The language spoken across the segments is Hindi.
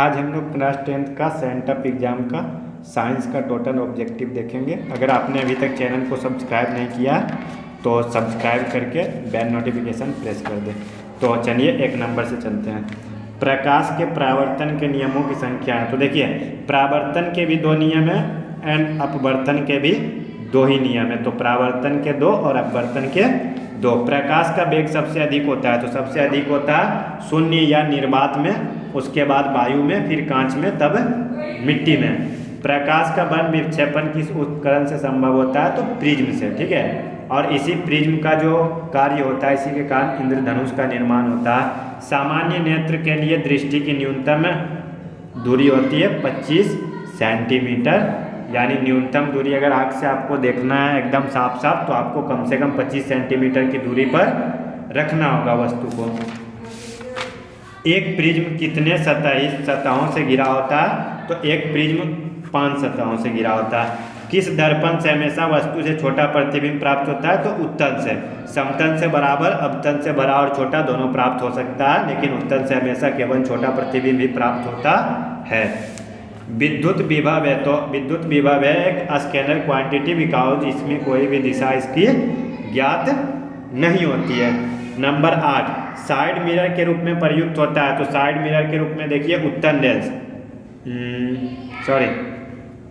आज हम लोग क्लास 10th का सेंटअप एग्ज़ाम का साइंस का टोटल ऑब्जेक्टिव देखेंगे। अगर आपने अभी तक चैनल को सब्सक्राइब नहीं किया तो सब्सक्राइब करके बेल नोटिफिकेशन प्रेस कर दें। तो चलिए एक नंबर से चलते हैं। प्रकाश के परावर्तन के नियमों की संख्या है। तो देखिए परावर्तन के भी दो नियम हैं एंड अपवर्तन के भी दो ही नियम है। तो परावर्तन के दो और अपवर्तन के दो। प्रकाश का वेग सबसे अधिक होता है, तो सबसे अधिक होता है शून्य या निर्वात में, उसके बाद वायु में, फिर कांच में, तब मिट्टी में। प्रकाश का वन विक्षेपण किस उपकरण से संभव होता है? तो प्रिज्म से, ठीक है। और इसी प्रिज्म का जो कार्य होता है, इसी के कारण इंद्रधनुष का निर्माण होता है। सामान्य नेत्र के लिए दृष्टि की न्यूनतम दूरी होती है 25 सेंटीमीटर, यानी न्यूनतम दूरी अगर आँख से आपको देखना है एकदम साफ साफ तो आपको कम से कम 25 सेंटीमीटर की दूरी पर रखना होगा वस्तु को। एक प्रिज्म कितने सतहों से घिरा होता है? तो एक प्रिज्म 5 सतहों से घिरा होता है। किस दर्पण से हमेशा वस्तु से छोटा प्रतिबिंब प्राप्त होता है? तो उत्तल से। समतल से बराबर, अवतल से बड़ा और छोटा दोनों प्राप्त हो सकता है, लेकिन उत्तल से हमेशा केवल छोटा प्रतिबिंब ही प्राप्त होता है। विद्युत विभव है, तो विद्युत विभव है एक स्केलर क्वांटिटी इकाई जिसमें कोई भी दिशा इसकी ज्ञात नहीं होती है। नंबर 8 साइड मिरर के रूप में प्रयुक्त होता है। तो साइड मिरर के रूप में देखिए उत्तल लेंस,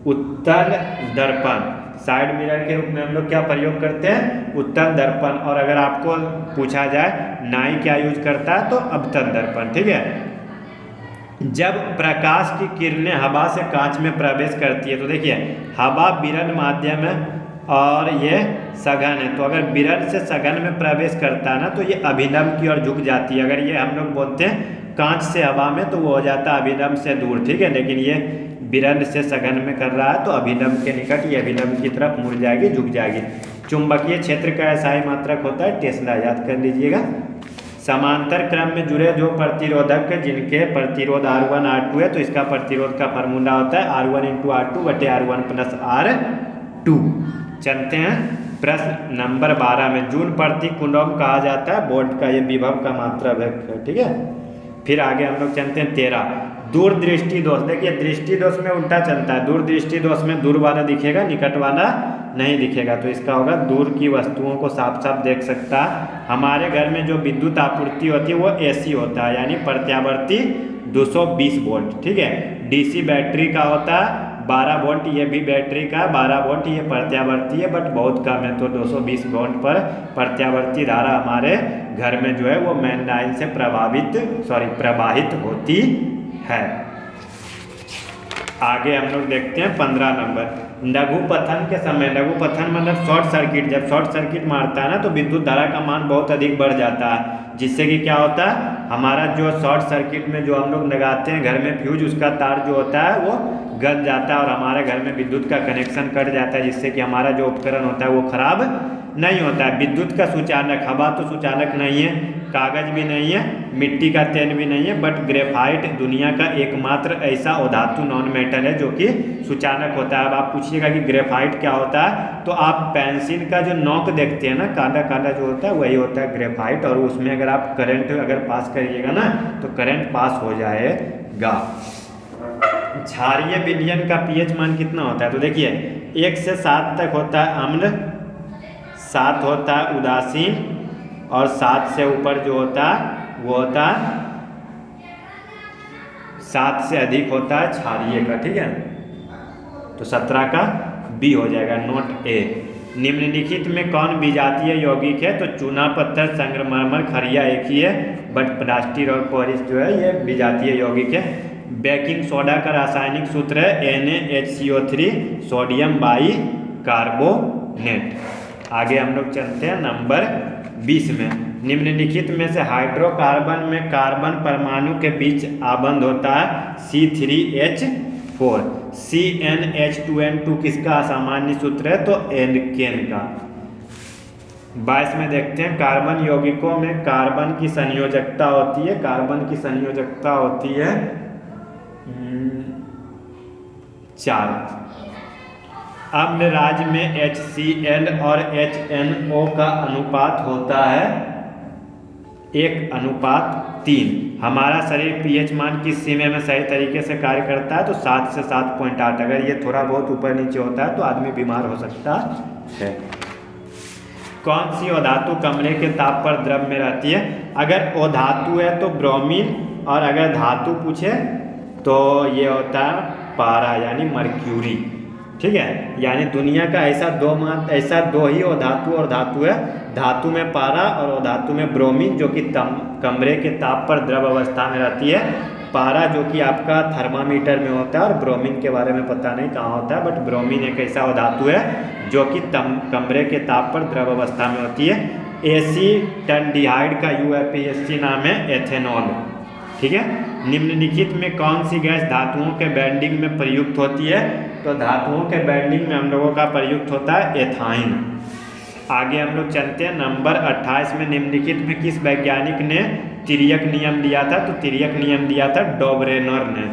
उत्तल दर्पण। साइड मिरर के रूप में हम लोग क्या प्रयोग करते हैं? उत्तल दर्पण। और अगर आपको पूछा जाए नाई क्या यूज करता है? तो अवतल दर्पण, ठीक है। जब प्रकाश की किरणें हवा से कांच में प्रवेश करती है, तो देखिए हवा विरल माध्यम है और ये सघन है। तो अगर विरल से सघन में प्रवेश करता है ना, तो ये अभिलंब की ओर झुक जाती है। अगर ये हम लोग बोलते हैं कांच से हवा में, तो वो हो जाता है अभिलंब से दूर, ठीक है। लेकिन ये विरल से सघन में कर रहा है तो अभिलंब के निकट, ये अभिलंब की तरफ मुड़ जाएगी, झुक जाएगी। चुंबकीय क्षेत्र का SI मात्रक होता है टेस्ला, याद कर लीजिएगा। समांतर क्रम में जुड़े जो प्रतिरोधक जिनके प्रतिरोध R1 R2 है, तो इसका प्रतिरोध का फार्मूला होता है R1 × R2 बटे R1 + R2। चलते हैं प्रश्न नंबर 12 में। जूल प्रति कूलॉम कहा जाता है वोल्ट का ये विभव का मात्रा है, ठीक है। फिर आगे हम लोग चलते हैं 13 दूरदृष्टि दोष। देखिए दृष्टि दोष में उल्टा चलता है। दूरदृष्टि दोष में दूर वाला दिखेगा, निकट वाला नहीं दिखेगा। तो इसका होगा दूर की वस्तुओं को साफ साफ देख सकता है। हमारे घर में जो विद्युत आपूर्ति होती है वो AC होता है, यानी प्रत्यावर्ती 220 वोल्ट, ठीक है। DC बैटरी का होता है 12 वोल्ट, ये भी बैटरी का 12 वोल्ट, ये प्रत्यावर्ती है बट बहुत कम है। तो 220 वोल्ट पर प्रत्यावर्ती धारा हमारे घर में जो है वो मेन लाइन से प्रवाहित होती है। आगे हम लोग देखते हैं 15 नंबर। लघु पथन के समय, लघु पथन मतलब शॉर्ट सर्किट, जब शॉर्ट सर्किट मारता है ना तो विद्युत धारा का मान बहुत अधिक बढ़ जाता है, जिससे कि क्या होता है हमारा जो शॉर्ट सर्किट में जो हम लोग लगाते हैं घर में फ्यूज, उसका तार जो होता है वो गल जाता है और हमारे घर में विद्युत का कनेक्शन कट जाता है, जिससे कि हमारा जो उपकरण होता है वो खराब नहीं होता है। विद्युत का सुचालक, हवा तो सुचालक नहीं है, कागज भी नहीं है, मिट्टी का तेल भी नहीं है, बट ग्रेफाइट दुनिया का एकमात्र ऐसा अधातु नॉन मेटल है जो कि सुचालक होता है। अब आप पूछिएगा कि ग्रेफाइट क्या होता है, तो आप पेंसिल का जो नोक देखते हैं ना, काला काला जो होता है वही होता है ग्रेफाइट। और उसमें अगर आप करंट अगर पास करिएगा ना तो करंट पास हो जाएगा। क्षारीय विलयन का pH मान कितना होता है? तो देखिए 1 से 7 तक होता है अम्ल, 7 होता है उदासीन, और 7 से ऊपर जो होता है वो होता है 7 से अधिक होता है क्षारीय का, ठीक है। तो 17 का B हो जाएगा, नोट A। निम्नलिखित में कौन विजातीय यौगिक है? तो चूना पत्थर, संगमरमर, खरिया एक ही है, बट प्लास्टिक और पॉलिश जो है ये विजातीय यौगिक है। बेकिंग सोडा का रासायनिक सूत्र है NaHCO3 सोडियम बाइकार्बोनेट। आगे हम लोग चलते हैं नंबर 20 में। निम्नलिखित में से हाइड्रोकार्बन में कार्बन परमाणु के बीच आबंध होता है C3H4। CnH2n2 किसका सामान्य सूत्र है? तो एल्केन का। 22 में देखते हैं कार्बन यौगिकों में कार्बन की संयोजकता होती है, कार्बन की संयोजकता होती है 4। अम्ल राज्य में HCl और HNO का अनुपात होता है 1:3। 3। हमारा शरीर पीएच मान किस सीमा में सही तरीके से कार्य करता है, तो 7 से 7.8। अगर ये थोड़ा बहुत ऊपर नीचे होता है तो आदमी बीमार हो सकता है। कौन सी अधातु कमरे के ताप पर द्रव में रहती है? अगर अधातु है तो ब्रोमीन, और अगर धातु पूछे तो ये होता है पारा यानी मर्क्यूरी। ठीक है, यानी दुनिया का ऐसा दो ही अधातु और धातु है, धातु में पारा और अधातु में ब्रोमीन, जो कि कमरे के ताप पर द्रव अवस्था में रहती है। पारा जो कि आपका थर्मामीटर में होता है, और ब्रोमीन के बारे में पता नहीं कहाँ होता है, बट ब्रोमीन एक ऐसा अधातु है जो कि कमरे के ताप पर द्रव अवस्था में होती है। एसीटल्डिहाइड का यूएपीएससी नाम है एथेनॉल। ठीक है, निम्नलिखित में कौन सी गैस धातुओं के बैंडिंग में प्रयुक्त होती है? तो धातुओं के बैंडिंग में हम लोगों का प्रयुक्त होता है एथाइन। आगे हम लोग चलते हैं नंबर 28 में, निम्नलिखित में किस वैज्ञानिक ने तिर्यक नियम दिया था? तो तिर्यक नियम दिया था डोबरेनर ने।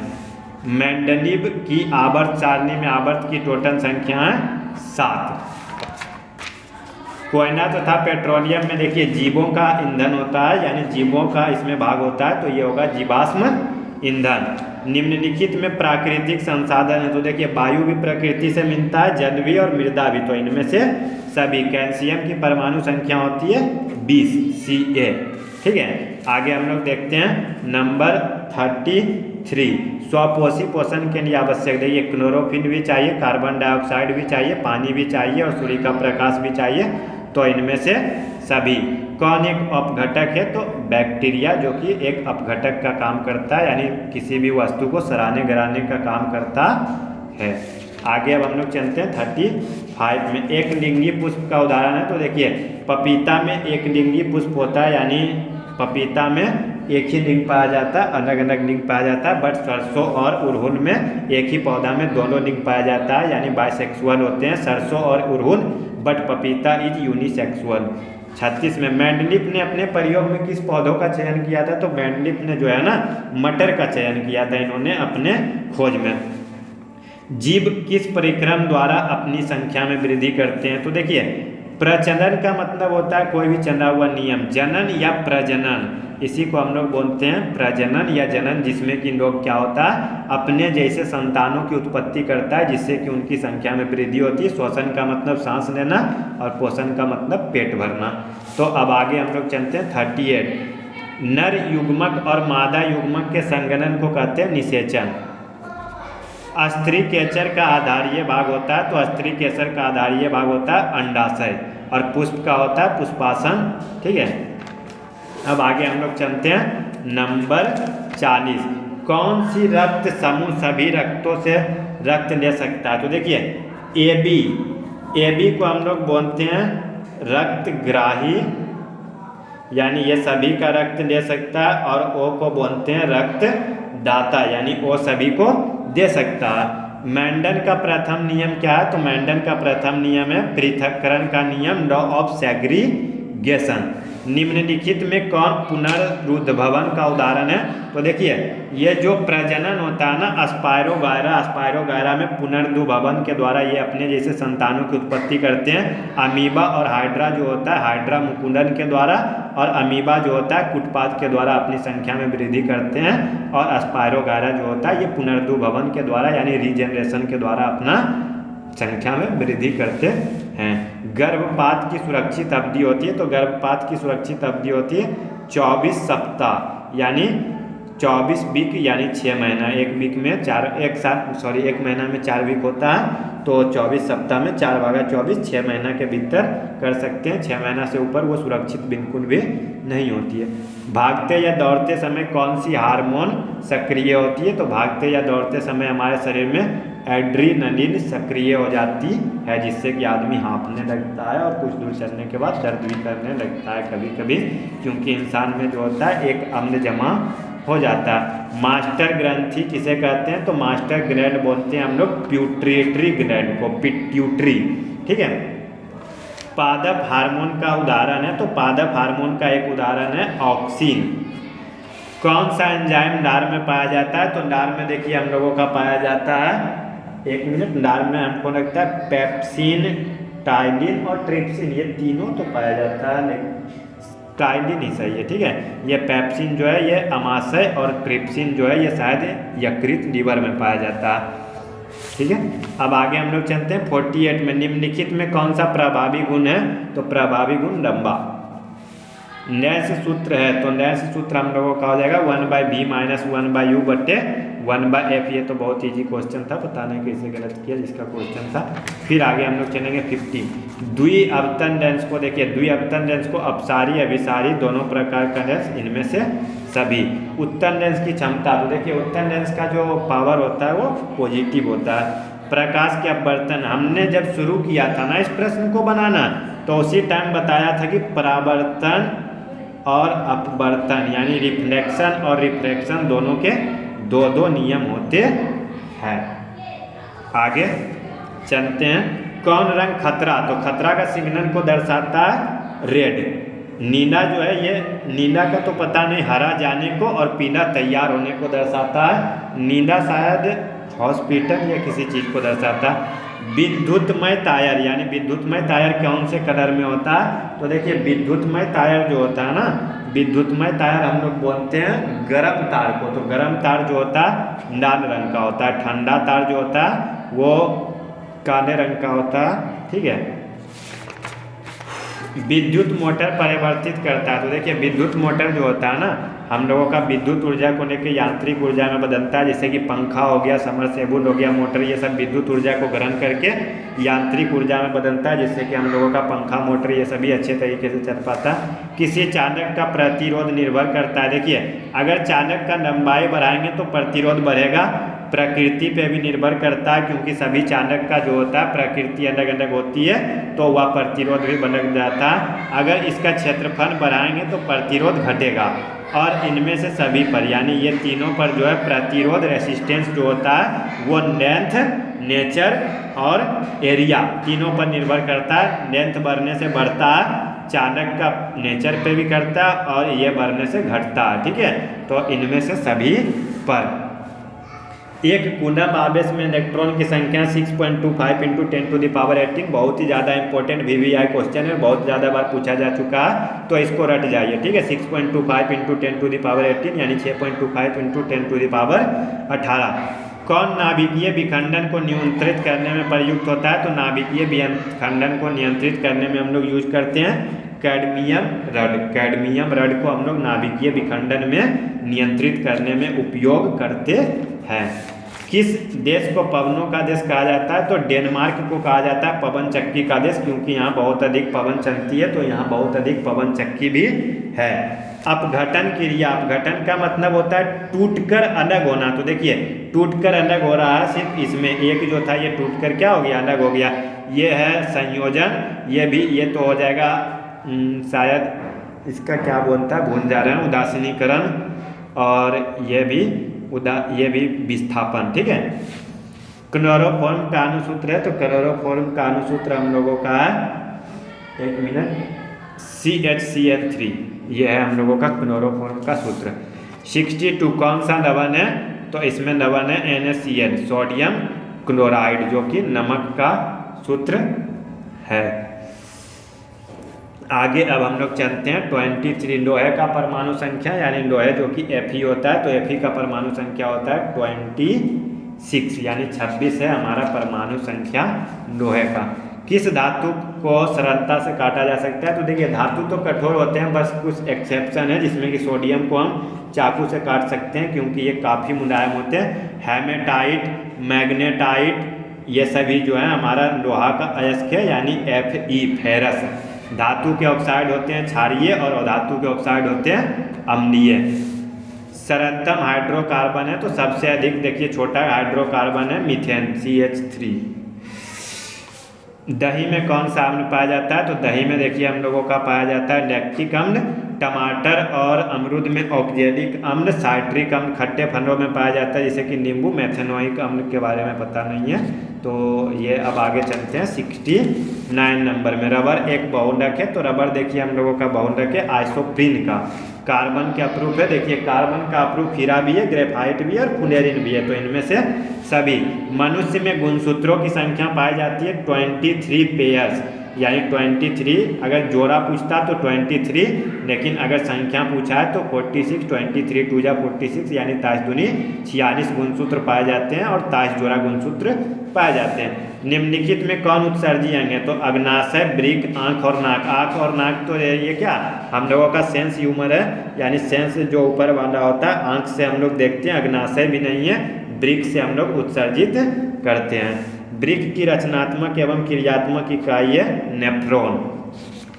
मेंडलीव की आवर्त सारणी में आवर्त की टोटल संख्या है 7। कोयला तथा पेट्रोलियम में देखिए जीवों का ईंधन होता है, यानी जीवों का इसमें भाग होता है, तो ये होगा जीवाश्म ईंधन। निम्नलिखित में प्राकृतिक संसाधन है, तो देखिए वायु भी प्रकृति से मिलता है, जल भी और मृदा भी, तो इनमें से सभी। कैल्शियम की परमाणु संख्या होती है 20 Ca। ठीक है, आगे हम लोग देखते हैं नंबर 33। स्वपोषी पोषण के लिए आवश्यक देखिए क्लोरोफिल भी चाहिए, कार्बन डाइऑक्साइड भी चाहिए, पानी भी चाहिए और सूर्य का प्रकाश भी चाहिए, तो इनमें से सभी। कौन एक अपघटक है? तो बैक्टीरिया, जो कि एक अपघटक का काम करता है, यानी किसी भी वस्तु को सराहने गिराने का काम करता है। आगे अब हम लोग चलते हैं 35 में। एक लिंगी पुष्प का उदाहरण है, तो देखिए पपीता में एक लिंगी पुष्प होता है, यानी पपीता में एक ही लिंग पाया जाता है, अलग अलग लिंग पाया जाता है, बट सरसों और अड़हुल में एक ही पौधा में दोनों लिंग पाया जाता है, यानी बाइसेक्सुअल होते हैं सरसों और अड़हुल, बट पपीता इज यूनिसेक्सुअल। 36 में मेंडलीफ ने अपने प्रयोग में किस पौधों का चयन किया था? तो मेंडलीफ ने जो है ना मटर का चयन किया था इन्होंने अपने खोज में। जीव किस परिक्रम द्वारा अपनी संख्या में वृद्धि करते हैं? तो देखिए प्रचलन का मतलब होता है कोई भी चला हुआ नियम, जनन या प्रजनन, इसी को हम लोग बोलते हैं प्रजनन या जनन, जिसमें कि लोग क्या होता है अपने जैसे संतानों की उत्पत्ति करता है, जिससे कि उनकी संख्या में वृद्धि होती है। श्वसन का मतलब सांस लेना और पोषण का मतलब पेट भरना। तो अब आगे हम लोग चलते हैं 38। नर युग्मक और मादा युग्मक के संगठन को कहते हैं निषेचन। स्त्री केचर का आधारीय भाग होता है, तो स्त्री केसर का आधारीय भाग होता है अंडाशय, और पुष्प का होता है पुष्पासन। ठीक है, अब आगे हम लोग चलते हैं नंबर 40। कौन सी रक्त समूह सभी रक्तों से रक्त ले सकता है? तो देखिए AB को हम लोग बोलते हैं रक्तग्राही, यानी ये सभी का रक्त ले सकता है, और O को बोलते हैं रक्तदाता, यानी O सभी को दे सकता है। मेंडल का प्रथम नियम क्या है? तो मेंडल का प्रथम नियम है पृथक्करण का नियम, लॉ ऑफ सेग्रीगेशन। निम्नलिखित में कौन पुनरुद्भवन का उदाहरण है? तो देखिए ये जो प्रजनन होता है ना स्पायरोगायरा में पुनरुद्भवन के द्वारा ये अपने जैसे संतानों की उत्पत्ति करते हैं। अमीबा और हाइड्रा जो होता है, हाइड्रा मुकुंदन के द्वारा और अमीबा जो होता है कुटपाद के द्वारा अपनी संख्या में वृद्धि करते हैं, और स्पायरोगायरा जो होता है ये पुनरुद्भवन के द्वारा यानी रीजनरेशन के द्वारा अपना संख्या में वृद्धि करते हैं। गर्भपात की सुरक्षित अवधि होती है, तो गर्भपात की सुरक्षित अवधि होती है 24 सप्ताह, यानी 24 वीक यानी 6 महीना। एक महीना में 4 वीक होता है, तो 24 सप्ताह में 4 भागा 24 6 महीना के भीतर कर सकते हैं। 6 महीना से ऊपर वो सुरक्षित बिल्कुल भी नहीं होती है। भागते या दौड़ते समय कौन सी हार्मोन सक्रिय होती है? तो भागते या दौड़ते समय हमारे शरीर में एड्रीनलिन सक्रिय हो जाती है, जिससे कि आदमी हाँफने लगता है और कुछ दूर चलने के बाद दर्द भी करने लगता है कभी कभी, क्योंकि इंसान में जो होता है एक अम्ल जमा हो जाता है। मास्टर ग्रंथि किसे कहते हैं? तो मास्टर ग्लैंड बोलते हैं हम लोग प्यूट्रिटरी ग्लैंड को, पिट्यूटरी। ठीक है, पादप हार्मोन का उदाहरण है, तो पादप हार्मोन का एक उदाहरण है ऑक्सिन। कौन सा एंजाइम लार में पाया जाता है? तो लार में देखिए हम लोगों का पाया जाता है, एक मिनट, लार में हमको लगता है पेप्सिन, टाइलिन और ट्रिप्सिन, ये तीनों तो पाया जाता है, ट्राइलिन ही सही है, ठीक है। ये पेप्सिन जो है ये अमाशय और ट्रिप्सिन जो है ये शायद यकृत लीवर में पाया जाता है, ठीक है। अब आगे हम लोग चलते हैं 48 में, निम्नलिखित में कौन सा प्रभावी गुण है, तो प्रभावी गुण लंबा नैश सूत्र है, तो नैश सूत्र हम लोगों का हो जाएगा 1/b - 1/u बटे 1/f। ये तो बहुत ईजी क्वेश्चन था, पता नहीं कैसे गलत किया जिसका क्वेश्चन था। फिर आगे हम लोग चलेंगे 50, द्विअवतन लेंस को देखिए, द्विअवतन लेंस को अपसारी अभिसारी दोनों प्रकार का लेंस, इनमें से सभी। उत्तल लेंस की क्षमता, तो देखिए उत्तल लेंस का जो पावर होता है वो पॉजिटिव होता है। प्रकाश के अपवर्तन, हमने जब शुरू किया था ना इस प्रश्न को बनाना, तो उसी टाइम बताया था कि परावर्तन और अपवर्तन यानी रिफ्लेक्शन और रिफ्रैक्शन दोनों के दो दो नियम होते हैं। आगे चलते हैं, कौन रंग खतरा, तो खतरा का सिग्नल को दर्शाता है रेड। नीला जो है ये, नीला का तो पता नहीं, हरा जाने को और पीला तैयार होने को दर्शाता है। नीला शायद हॉस्पिटल या किसी चीज़ को दर्शाता है। विद्युतमय तार, यानी विद्युतमय तार कौन से कलर में होता है, तो देखिए विद्युतमय तार जो होता है ना, विद्युतमय तार हम लोग बोलते हैं गर्म तार को, तो गर्म तार जो होता है लाल रंग का होता है, ठंडा तार जो होता है वो काले रंग का होता है, ठीक है। विद्युत मोटर परिवर्तित करता है, तो देखिए विद्युत मोटर जो होता है ना, हम लोगों का विद्युत ऊर्जा को लेकर यांत्रिक ऊर्जा में बदलता है, जैसे कि पंखा हो गया, समरसेबुल हो गया, मोटर, ये सब विद्युत ऊर्जा को ग्रहण करके यांत्रिक ऊर्जा में बदलता है, जिससे कि हम लोगों का पंखा, मोटर ये सभी अच्छे तरीके से चल पाता है। किसी चालक का प्रतिरोध निर्भर करता है, देखिए अगर चालक का लंबाई बढ़ाएंगे तो प्रतिरोध बढ़ेगा, प्रकृति पे भी निर्भर करता है, क्योंकि सभी चालक का जो होता है प्रकृति अलग अलग होती है, तो वह प्रतिरोध भी बदल जाता है। अगर इसका क्षेत्रफल बढ़ाएंगे तो प्रतिरोध घटेगा, और इनमें से सभी पर यानी ये तीनों पर जो है प्रतिरोध रेसिस्टेंस जो होता है वो लेंथ, नेचर और एरिया तीनों पर निर्भर करता है। लेंथ बढ़ने से बढ़ता है, चालक का नेचर पे भी करता है, और ये बढ़ने से घटता है, ठीक है। तो इनमें से सभी पर। एक कूलम आवेश में इलेक्ट्रॉन की संख्या 6.25 × 10⁻18 बहुत ही ज़्यादा इंपॉर्टेंट VVI क्वेश्चन है, बहुत ज़्यादा बार पूछा जा चुका है, तो इसको रट जाइए, ठीक है। 6.25 × 10⁻18 यानी 6.25 × 10⁻18। कौन नाभिकीय विखंडन को नियंत्रित करने में प्रयुक्त होता है, तो नाभिकीय विखंडन को नियंत्रित करने में हम लोग यूज करते हैं कैडमियम रड। कैडमियम रड को हम लोग नाभिकीय विखंडन में नियंत्रित करने में उपयोग करते हैं। किस देश को पवनों का देश कहा जाता है, तो डेनमार्क को कहा जाता है पवन चक्की का देश, क्योंकि यहाँ बहुत अधिक पवन चलती है, तो यहाँ बहुत अधिक पवन चक्की भी है। अपघटन क्रिया, अपघटन का मतलब होता है टूटकर अलग होना, तो देखिए टूटकर अलग हो रहा है, सिर्फ इसमें एक जो था ये टूटकर क्या हो गया, अलग हो गया। ये है संयोजन, ये भी, ये तो हो जाएगा शायद इसका क्या बोलता है भूल जा रहे हैं, उदासीनीकरण, और ये भी विस्थापन, ठीक है। क्लोरोफॉर्म का अनुसूत्र है, तो क्लोरोफॉर्म का अनुसूत्र हम लोगों का है, एक मिनट, CHCl3, ये है हम लोगों का क्लोरोफॉर्म का सूत्र। 62 कौन सा लवण है, तो इसमें लवण है NaCl, सोडियम क्लोराइड, जो कि नमक का सूत्र है। आगे अब हम लोग चलते हैं 23, लोहे का परमाणु संख्या, यानी लोहे जो कि Fe होता है, तो Fe का परमाणु संख्या होता है 26, यानी 26 है हमारा परमाणु संख्या लोहे का। किस धातु को सरलता से काटा जा सकता है, तो देखिए धातु तो कठोर होते हैं, बस कुछ एक्सेप्शन है, जिसमें कि सोडियम को हम चाकू से काट सकते हैं, क्योंकि ये काफ़ी मुलायम होते हैं। हेमेटाइट, मैग्नेटाइट, ये सभी जो है हमारा लोहा का अयस्क है, यानी Fe, फेरस। धातु के ऑक्साइड होते हैं क्षारीय, और अधातु के ऑक्साइड होते हैं अम्लीय। सरलतम हाइड्रोकार्बन है, तो सबसे अधिक देखिए छोटा हाइड्रोकार्बन है मीथेन, CH3। दही में कौन सा अम्ल पाया जाता है, तो दही में देखिए हम लोगों का पाया जाता है लैक्टिक अम्ल। टमाटर और अमरूद में ऑक्जेलिक अम्ल। साइट्रिक अम्ल खट्टे फलों में पाया जाता है, जैसे कि नींबू। मेथेनोइक अम्ल के बारे में पता नहीं है, तो ये अब आगे चलते हैं 69 नंबर में। रबर एक बहुलक है, तो रबर देखिए हम लोगों का बहुलक है आइसोप्रीन का। कार्बन के अप्रूफ है, देखिए कार्बन का अप्रूफ हीरा भी है, ग्रेफाइट भी है और फुलेरिन भी है, तो इनमें से सभी। मनुष्य में गुणसूत्रों की संख्या पाई जाती है 23 पेयर्स, यानी 23। अगर जोड़ा पूछता तो 23, लेकिन अगर संख्या पूछा है तो 46, 23 2 जा 46, यानी ताश दूनी 46 गुणसूत्र पाए जाते हैं और ताश जोड़ा गुणसूत्र पाए जाते हैं। निम्नलिखित में कौन उत्सर्जी अंग है? तो अग्नाशय, वृक्क, आंख और नाक। आंख और नाक तो ये क्या हम लोगों का सेंस ह्यूमर है, यानी सेंस जो ऊपर वाला होता है, आंख से हम लोग देखते हैं, अग्नाशय भी नहीं है, वृक्क से हम लोग उत्सर्जित करते हैं। वृक्क की रचनात्मक एवं क्रियात्मक इकाई है नेफ्रॉन।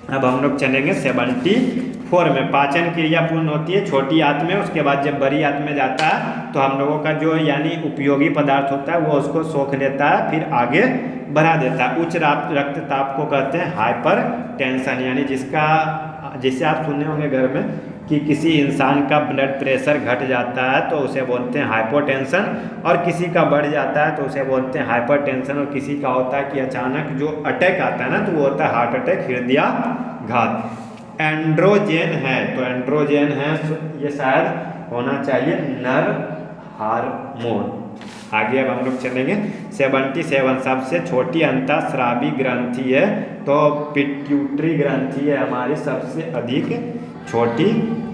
अब हम लोग चलेंगे 74 में। पाचन क्रिया पूर्ण होती है छोटी आंत में, उसके बाद जब बड़ी आंत में जाता है तो हम लोगों का जो यानी उपयोगी पदार्थ होता है वो उसको सोख लेता है, फिर आगे बढ़ा देता है। उच्च रक्तचाप को कहते हैं हाइपर टेंशन, यानी जिसे आप सुने होंगे घर में कि किसी इंसान का ब्लड प्रेशर घट जाता है तो उसे बोलते हैं हाइपोटेंशन, और किसी का बढ़ जाता है तो उसे बोलते हैं हाइपरटेंशन, और किसी का होता है कि अचानक जो अटैक आता है ना तो वो होता है हार्ट अटैक, हृदयाघात। एंड्रोजेन है, तो एंड्रोजेन है ये शायद होना चाहिए नर हार्मोन। आगे अब हम लोग चलेंगे 77। सबसे छोटी अंतःस्रावी ग्रंथि है, तो पिट्यूटरी ग्रंथि है हमारी सबसे अधिक छोटी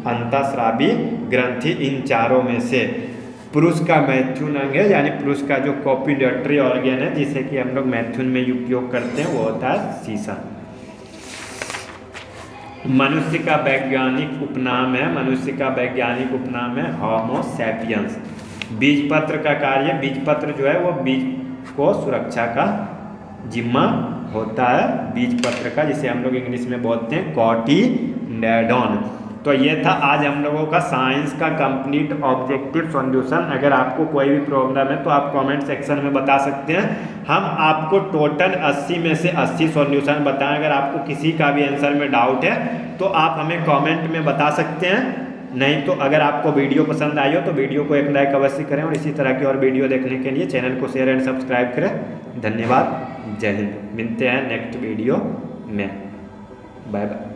अंतःस्रावी ग्रंथि इन चारों में से। पुरुष का मैथुन अंग है, यानी पुरुष का जो कॉपुलेटरी ऑर्गन है जिसे कि हम लोग मैथुन में उपयोग करते हैं वो होता है सीसा। मनुष्य का वैज्ञानिक उपनाम है, मनुष्य का वैज्ञानिक उपनाम है होमो सैपियंस। बीजपत्र का कार्य, बीजपत्र जो है वो बीज को सुरक्षा का जिम्मा होता है बीजपत्र का, जिसे हम लोग इंग्लिश में बोलते हैं कॉटिलेडोन। तो ये था आज हम लोगों का साइंस का कंप्लीट ऑब्जेक्टिव सॉल्यूशन। अगर आपको कोई भी प्रॉब्लम है तो आप कमेंट सेक्शन में बता सकते हैं, हम आपको टोटल 80 में से 80 सॉल्यूशन बताएं। अगर आपको किसी का भी आंसर में डाउट है तो आप हमें कमेंट में बता सकते हैं, नहीं तो अगर आपको वीडियो पसंद आई हो तो वीडियो को एक लाइक अवश्य करें, और इसी तरह की और वीडियो देखने के लिए चैनल को शेयर एंड सब्सक्राइब करें। धन्यवाद, जय हिंद। मिलते हैं नेक्स्ट वीडियो में, बाय बाय।